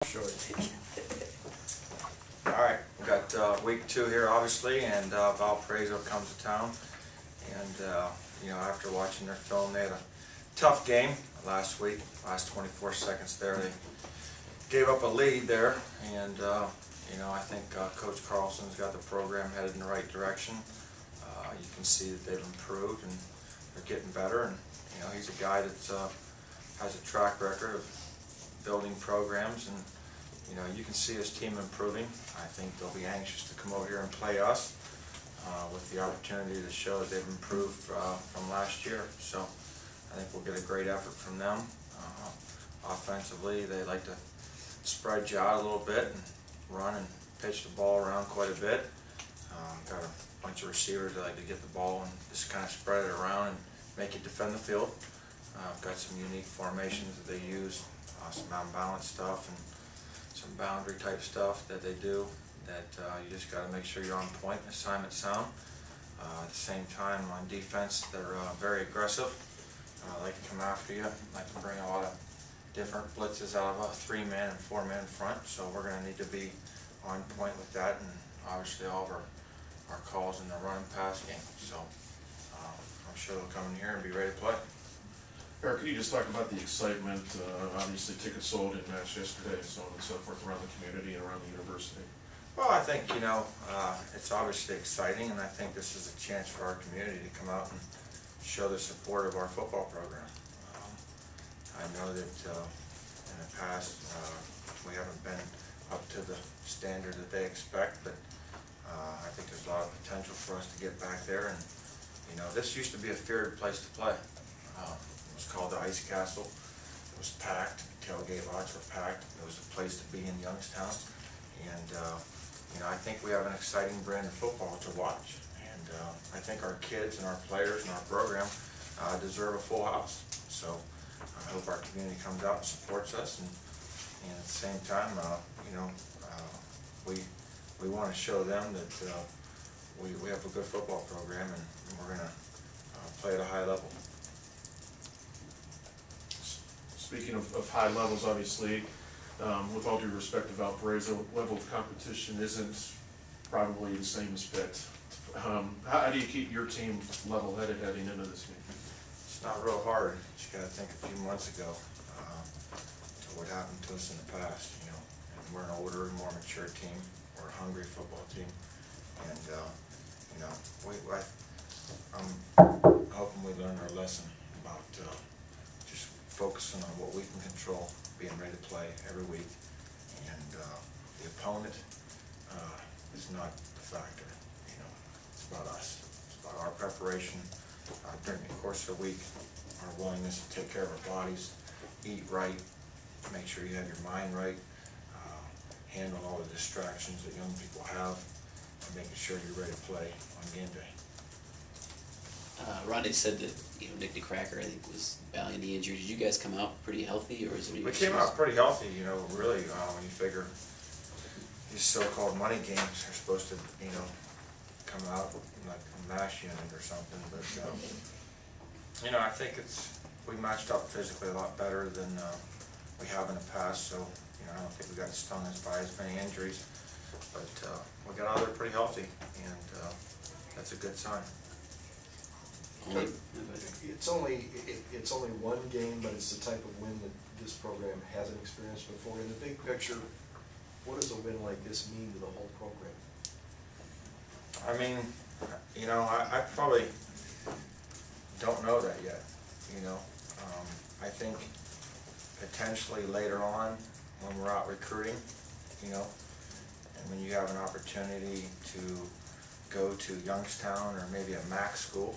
Sure. All right, we got week 2 here, obviously, and Valparaiso comes to town. And after watching their film, they had a tough game last week. Last 24 seconds there, they gave up a lead there, and I think Coach Carlson's got the program headed in the right direction. You can see that they've improved and they're getting better. And he's a guy that has a track record of building programs, and you can see his team improving. I think they'll be anxious to come over here and play us with the opportunity to show that they've improved from last year. So I think we'll get a great effort from them. Offensively, they like to spread you out a little bit and run and pitch the ball around quite a bit. Got a bunch of receivers that like to get the ball and just kind of spread it around and make you defend the field. Got some unique formations that they use, some out-of-balance stuff and some boundary type stuff that they do that you just got to make sure you're on point and assignment sound. At the same time, on defense, they're very aggressive. Like to come after you, like to bring a lot of different blitzes out of a 3-man and 4-man front, so we're going to need to be on point with that, and obviously all of our calls in the run and pass game. So I'm sure they'll come in here and be ready to play. Eric, can you just talk about the excitement? Obviously, tickets sold in match yesterday, and so on and so forth around the community and around the university. Well, I think it's obviously exciting, and I think this is a chance for our community to come out and show the support of our football program. I know that in the past we haven't been up to the standard that they expect, but I think there's a lot of potential for us to get back there. And this used to be a feared place to play. It was called the Ice Castle. It was packed. Tailgate lots were packed. It was a place to be in Youngstown. And I think we have an exciting brand of football to watch. And I think our kids and our players and our program deserve a full house. So I hope our community comes out and supports us. And at the same time, we want to show them that we have a good football program, and we're going to play at a high level. Speaking of high levels, obviously, with all due respect to Valparaiso, level of competition isn't probably the same as Pitt. How do you keep your team level-headed heading into this game? It's not real hard. You got to think a few months ago to what happened to us in the past. And we're an older, more mature team. We're a hungry football team, and I'm hoping we learn our lesson about just focusing on what we can control, being ready to play every week, and the opponent is not the factor. It's about us. It's about our preparation during the course of the week, our willingness to take care of our bodies, eat right, make sure you have your mind right, handle all the distractions that young people have, and making sure you're ready to play on game day. Rodney said that Nick DeCracker, I think, was battling the injury. Did you guys come out pretty healthy, or is it? We came out pretty healthy. Really, when you figure these so-called money games are supposed to, come out like a MASH unit or something. But I think we matched up physically a lot better than we have in the past. So I don't think we got stung by as many injuries. But we got out there pretty healthy, and that's a good sign. It's only one game, but it's the type of win that this program hasn't experienced before. In the big picture, what does a win like this mean to the whole program? I mean, I probably don't know that yet. I think potentially later on when we're out recruiting, and when you have an opportunity to go to Youngstown or maybe a MAC school,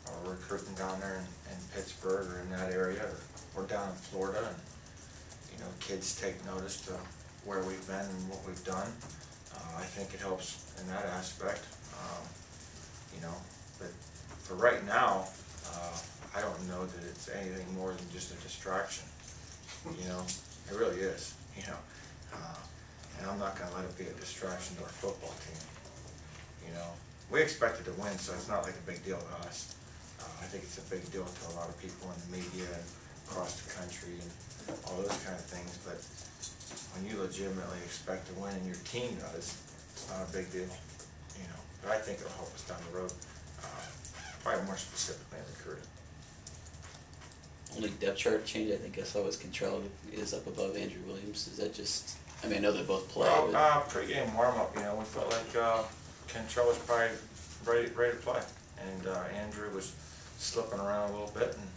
or recruiting down there in Pittsburgh or in that area, or down in Florida, and kids take notice to where we've been and what we've done. I think it helps in that aspect. But for right now, I don't know that it's anything more than just a distraction. It really is. And I'm not going to let it be a distraction to our football team. We expected to win, so it's not like a big deal to us. I think it's a big deal to a lot of people in the media and across the country, and all those kind of things. But when you legitimately expect to win and your team does, it's not a big deal, you know. But I think it'll help us down the road, probably more specifically in recruiting. Only depth chart change I think I saw was Cantrell is up above Andrew Williams. Is that just? I mean, I know they both play. Well, but pre-game warm-up, you know, we felt like Cantrell was probably ready to play, and Andrew was slipping around a little bit, and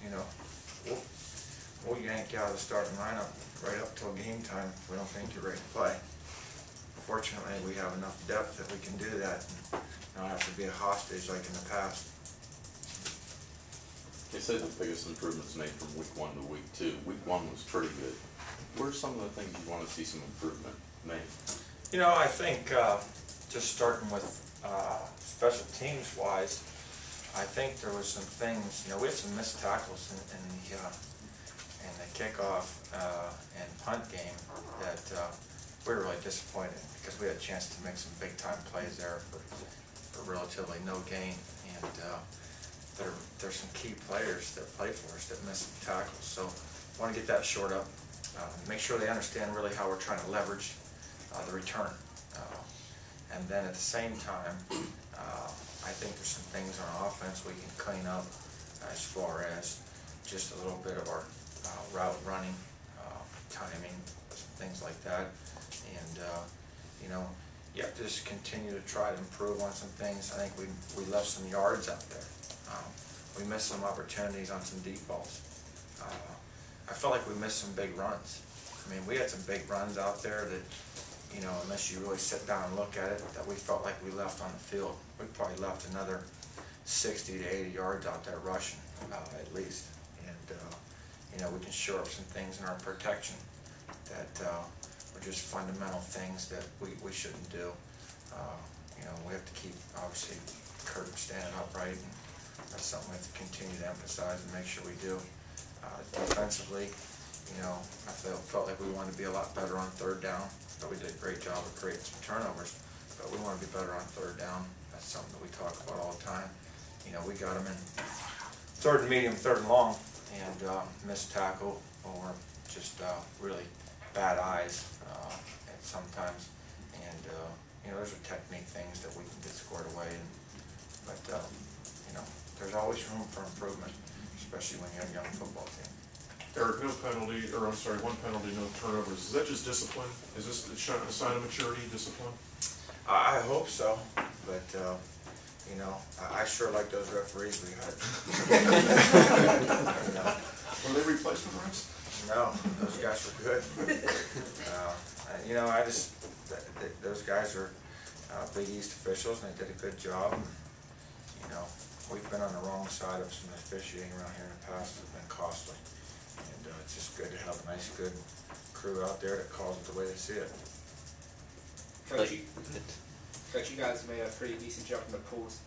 you know, we'll yank you out of the starting lineup right up till game time if we don't think you're ready to play. Fortunately, we have enough depth that we can do that and not have to be a hostage like in the past. They say the biggest improvements made from week 1 to week 2. Week 1 was pretty good. What are some of the things you want to see some improvement made? You know, I think just starting with special teams wise, I think there was some things, you know, we had some missed tackles in the kickoff and punt game that we were really disappointed because we had a chance to make some big time plays there for relatively no gain, and there's some key players that play for us that missed some tackles. So I want to get that shored up, make sure they understand really how we're trying to leverage the return. And then at the same time, I think there's some things on offense we can clean up as far as just a little bit of our route running, timing, some things like that. And, you know, you have to just continue to try to improve on some things. I think we left some yards out there. We missed some opportunities on some deep balls. I felt like we missed some big runs. I mean, we had some big runs out there that, you know, unless you really sit down and look at it, that we felt like we left on the field. We probably left another 60 to 80 yards out there rushing, at least. And, you know, we can shore up some things in our protection that are just fundamental things that we shouldn't do. You know, we have to keep, obviously, Kurt standing upright, and that's something we have to continue to emphasize and make sure we do. Defensively, you know, I felt like we wanted to be a lot better on third down. But we did a great job of creating some turnovers, but we want to be better on third down. That's something that we talk about all the time. You know, we got them in third and medium, third and long, and missed tackle or just really bad eyes sometimes. And, you know, those are technique things that we can get scored away. But, you know, there's always room for improvement, especially when you have a young football team. Eric, no penalty, or I'm sorry, 1 penalty, no turnovers. Is that just discipline? Is this a sign of maturity, discipline? I hope so, but you know, I sure like those referees we had. You know, Were they replacement refs? no, those guys were good. You know, those guys are Big East officials, and they did a good job. You know, we've been on the wrong side of some officiating around here in the past. It's been costly. And it's just good to have a nice, good crew out there that calls it the way they see it. Coach, you guys made a pretty decent jump in the pools.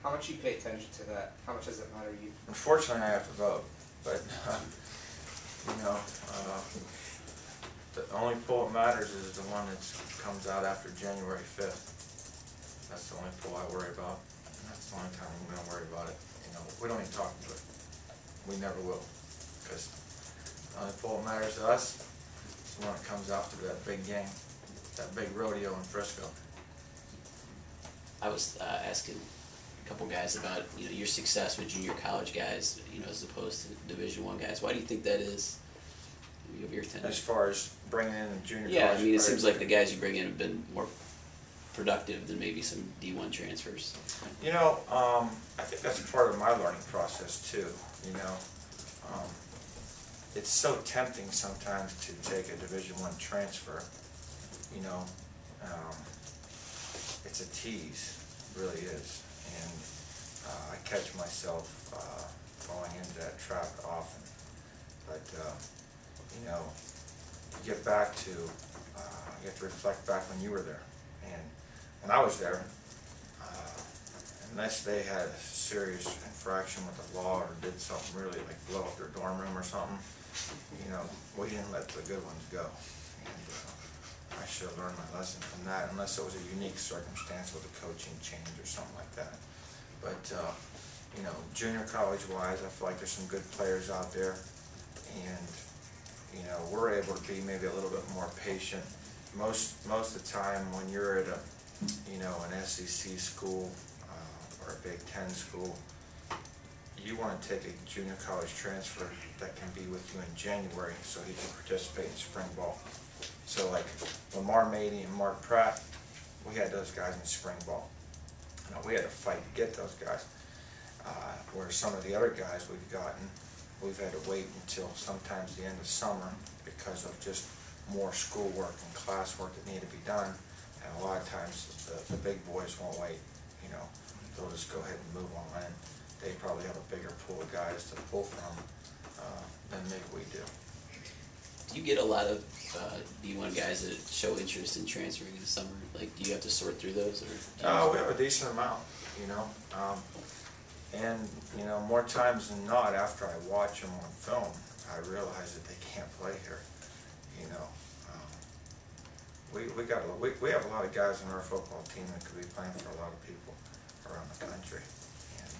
How much do you pay attention to that? How much does it matter to you? Unfortunately, I have to vote, but you know, the only pool that matters is the one that comes out after January 5th. That's the only pool I worry about, and that's the only time I'm going to worry about it. You know, we don't even talk to it. We never will, because the only pool that matters to us is the one that comes after that big game, that big rodeo in Frisco. I was asking a couple guys about your success with junior college guys, as opposed to Division I guys. Why do you think that is? Of your tenure? As far as bringing in the junior yeah, college I mean, it players, seems like the guys you bring in have been more productive than maybe some D1 transfers. You know, I think that's part of my learning process too. You know, it's so tempting sometimes to take a Division I transfer. You know, it's a tease, it really is, and I catch myself falling into that trap often. But you know, you get back to, you have to reflect back when you were there, and when I was there, unless they had a serious infraction with the law or did something really like blow up their dorm room or something, you know, we didn't let the good ones go. And I should have learned my lesson from that, unless it was a unique circumstance with a coaching change or something like that. But you know, junior college wise, I feel like there's some good players out there. and, you know, we're able to be maybe a little bit more patient. Most of the time when you're at a, you know, an SEC school or a Big Ten school, you want to take a junior college transfer that can be with you in January so he can participate in spring ball. So like Lamar Mady and Mark Pratt, we had those guys in spring ball. Now, we had to fight to get those guys. Where some of the other guys we've gotten, we've had to wait until sometimes the end of summer because of just more schoolwork and classwork that needed to be done. And a lot of times the big boys won't wait, you know, they'll just go ahead and move on. And they probably have a bigger pool of guys to pull from than maybe we do. Do you get a lot of D1 guys that show interest in transferring in the summer? Like, do you have to sort through those, or? We have a decent amount, you know, and you know, more times than not, after I watch them on film, I realize that they can't play here. You know, we have a lot of guys on our football team that could be playing for a lot of people around the country, and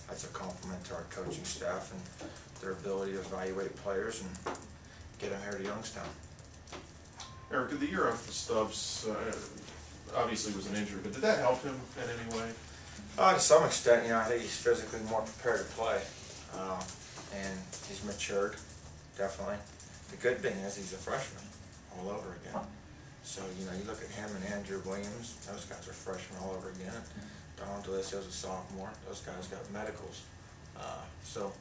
that's a compliment to our coaching staff and their ability to evaluate players and get them here to Youngstown. Eric, the year off the Stubbs obviously was an injury, but did that help him in any way? To some extent, you know, I think he's physically more prepared to play, and he's matured, definitely. The good thing is he's a freshman all over again. So, you know, you look at him and Andrew Williams, those guys are freshmen all over again. Don Delicio's a sophomore, those guys got medicals. So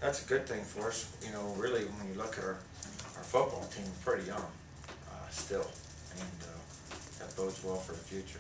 that's a good thing for us. You know, really, when you look at our football team, pretty young still, and that bodes well for the future.